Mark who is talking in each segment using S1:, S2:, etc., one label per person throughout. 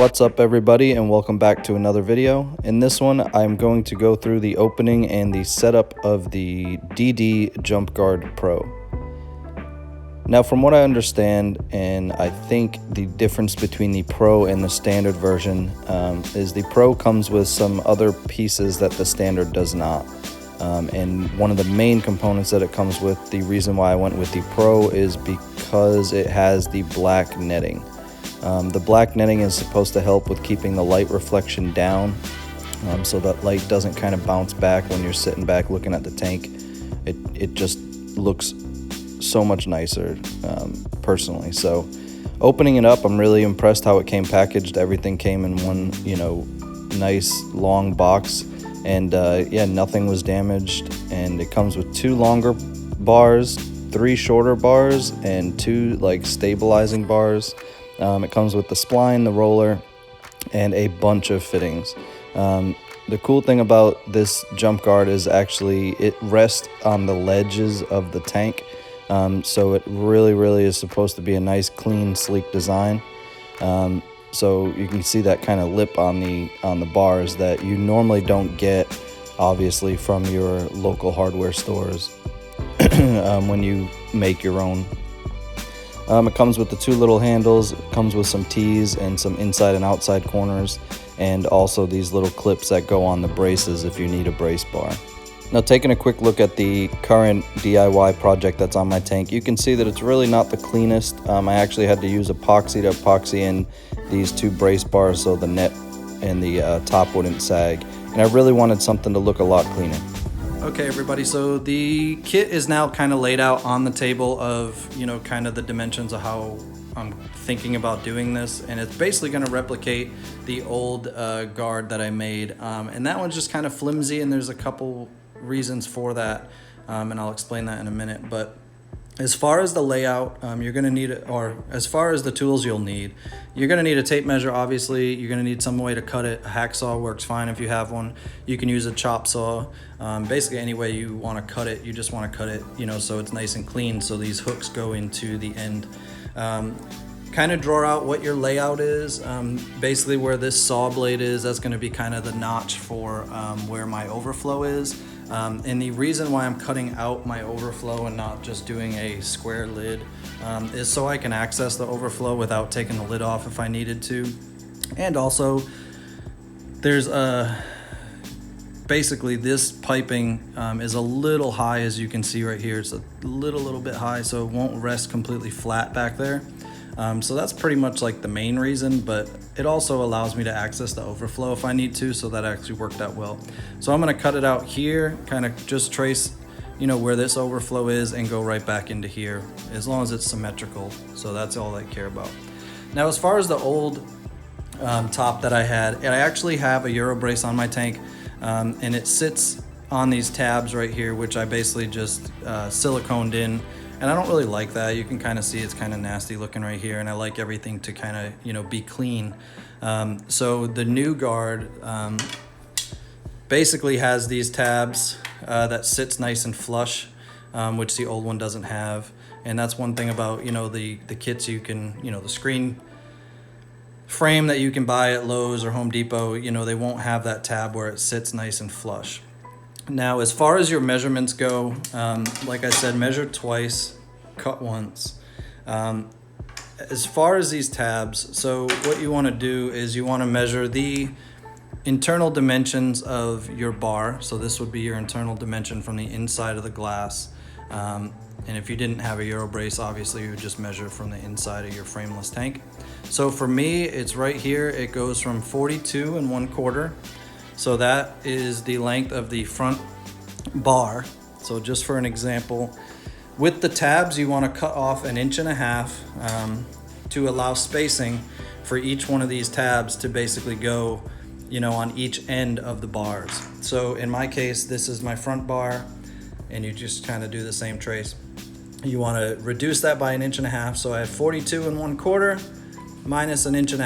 S1: What's up everybody, and welcome back to another video. In this one I'm going to go through the opening and the setup of the DD JumpGuard Pro. Now from what I understand, and I think the difference between the Pro and the standard version is the Pro comes with some other pieces that the standard does not. And one of the main components that it comes with, the reason why I went with the Pro, is because it has the black netting. The black netting is supposed to help with keeping the light reflection down, so that light doesn't kind of bounce back when you're sitting back looking at the tank. It just looks so much nicer, personally. So opening it up, I'm really impressed how it came packaged. Everything came in one, nice long box, and yeah, nothing was damaged. And it comes with 2 longer bars, 3 shorter bars, and 2 like stabilizing bars. It comes with the spline, the roller, and a bunch of fittings. The cool thing about this jump guard is actually it rests on the ledges of the tank. So it really is supposed to be a nice, clean, sleek design. So you can see that kind of lip on the bars that you normally don't get, obviously, from your local hardware stores when you make your own. It comes with the 2 little handles. It comes with some T's and some inside and outside corners, and also these little clips that go on the braces if you need a brace bar. Now, taking a quick look at the current DIY project that's on my tank, you can see that it's really not the cleanest. I actually had to use epoxy to epoxy in these 2 brace bars so the net and the top wouldn't sag, and I really wanted something to look a lot cleaner. Okay everybody, so the kit is now kind of laid out on the table of, kind of the dimensions of how I'm thinking about doing this, and it's basically going to replicate the old guard that I made, and that one's just kind of flimsy, and there's a couple reasons for that, and I'll explain that in a minute. But as far as the layout, you're going to need, or as far as the tools you'll need, you're going to need a tape measure, obviously. You're going to need some way to cut it. A hacksaw works fine if you have one. You can use a chop saw. Basically any way you want to cut it, you just want to cut it, so it's nice and clean, so these hooks go into the end. Kind of draw out what your layout is. Basically where this saw blade is, that's going to be kind of the notch for where my overflow is. And the reason why I'm cutting out my overflow and not just doing a square lid is so I can access the overflow without taking the lid off if I needed to. And also there's basically this piping is a little high, as you can see right here. It's a little bit high, so it won't rest completely flat back there. So that's pretty much like the main reason, but it also allows me to access the overflow if I need to, so that actually worked out well. So I'm going to cut it out here, kind of just trace, where this overflow is, and go right back into here, as long as it's symmetrical. So that's all I care about. Now, as far as the old top that I had, I actually have a Euro brace on my tank, and it sits on these tabs right here, which I basically just siliconed in. And I don't really like that. You can kind of see it's kind of nasty looking right here, and I like everything to kind of, be clean. So the new guard basically has these tabs that sits nice and flush, which the old one doesn't have. And that's one thing about, the kits you can, the screen frame that you can buy at Lowe's or Home Depot, they won't have that tab where it sits nice and flush. Now, as far as your measurements go, like I said, measure twice, cut once. As far as these tabs, so what you want to do is you want to measure the internal dimensions of your bar. So this would be your internal dimension from the inside of the glass. And if you didn't have a Euro brace, obviously you would just measure from the inside of your frameless tank. So for me, it's right here. It goes from 42 1/4. So that is the length of the front bar. So just for an example, with the tabs, you want to cut off 1.5 inches to allow spacing for each one of these tabs to basically go, on each end of the bars. So in my case, this is my front bar, and you just kind of do the same trace. You want to reduce that by 1.5 inches. So I have 42 1/4 minus 1.5 inches.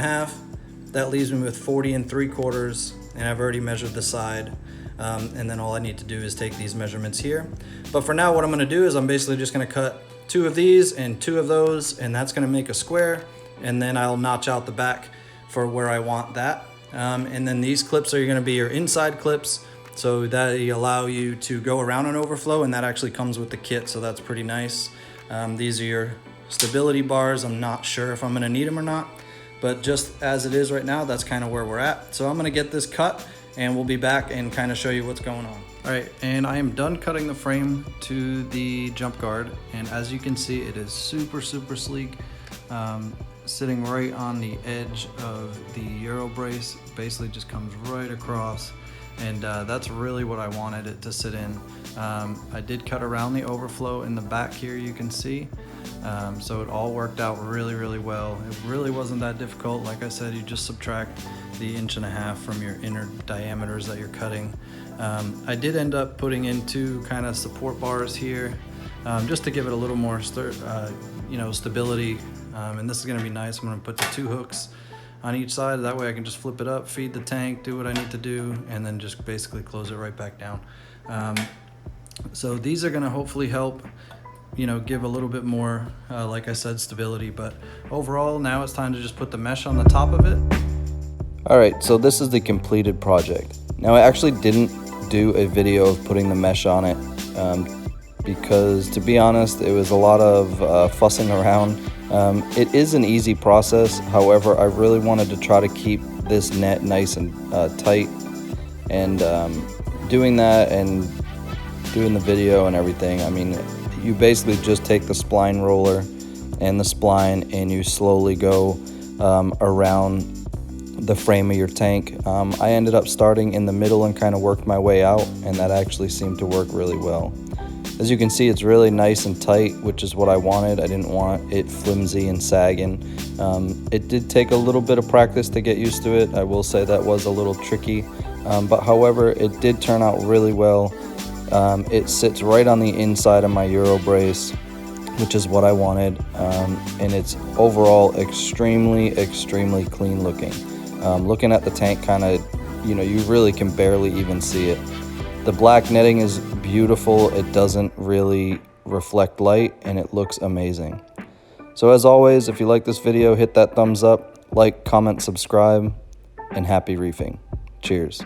S1: That leaves me with 40 3/4. And I've already measured the side, and then all I need to do is take these measurements here. But for now, what I'm going to do is I'm basically just going to cut 2 of these and 2 of those, and that's going to make a square, and then I'll notch out the back for where I want that. And then these clips are going to be your inside clips, so that allow you to go around an overflow, and that actually comes with the kit, so that's pretty nice. These are your stability bars. I'm not sure if I'm going to need them or not, but just as it is right now, that's kind of where we're at. So I'm going to get this cut, and we'll be back and kind of show you what's going on. All right, and I am done cutting the frame to the jump guard, and as you can see, it is super sleek, sitting right on the edge of the Euro brace. Basically just comes right across, and that's really what I wanted it to sit in. I did cut around the overflow in the back here, you can see, so it all worked out really well. It really wasn't that difficult. Like I said, you just subtract the 1.5 inches from your inner diameters that you're cutting. I did end up putting in 2 kind of support bars here, just to give it a little more stability, and this is going to be nice. I'm going to put the 2 hooks on each side, that way I can just flip it up, feed the tank, do what I need to do, and then just basically close it right back down. So these are going to hopefully help, give a little bit more, like I said, stability. But overall, now it's time to just put the mesh on the top of it.
S2: All right, so this is the completed project. Now, I actually didn't do a video of putting the mesh on it because, to be honest, it was a lot of fussing around. It is an easy process. However, I really wanted to try to keep this net nice and tight, and doing that and doing the video and everything, I mean, you basically just take the spline roller and the spline and you slowly go around the frame of your tank. I ended up starting in the middle and kind of worked my way out, and that actually seemed to work really well. As you can see, it's really nice and tight, which is what I wanted. I didn't want it flimsy and sagging. It did take a little bit of practice to get used to it. I will say that was a little tricky, but however, it did turn out really well. It sits right on the inside of my Euro brace, which is what I wanted, and it's overall extremely clean looking. Looking at the tank, kind of, you really can barely even see it. The black netting is beautiful. It doesn't really reflect light, and it looks amazing. So as always, if you like this video, hit that thumbs up, like, comment, subscribe, and happy reefing. Cheers.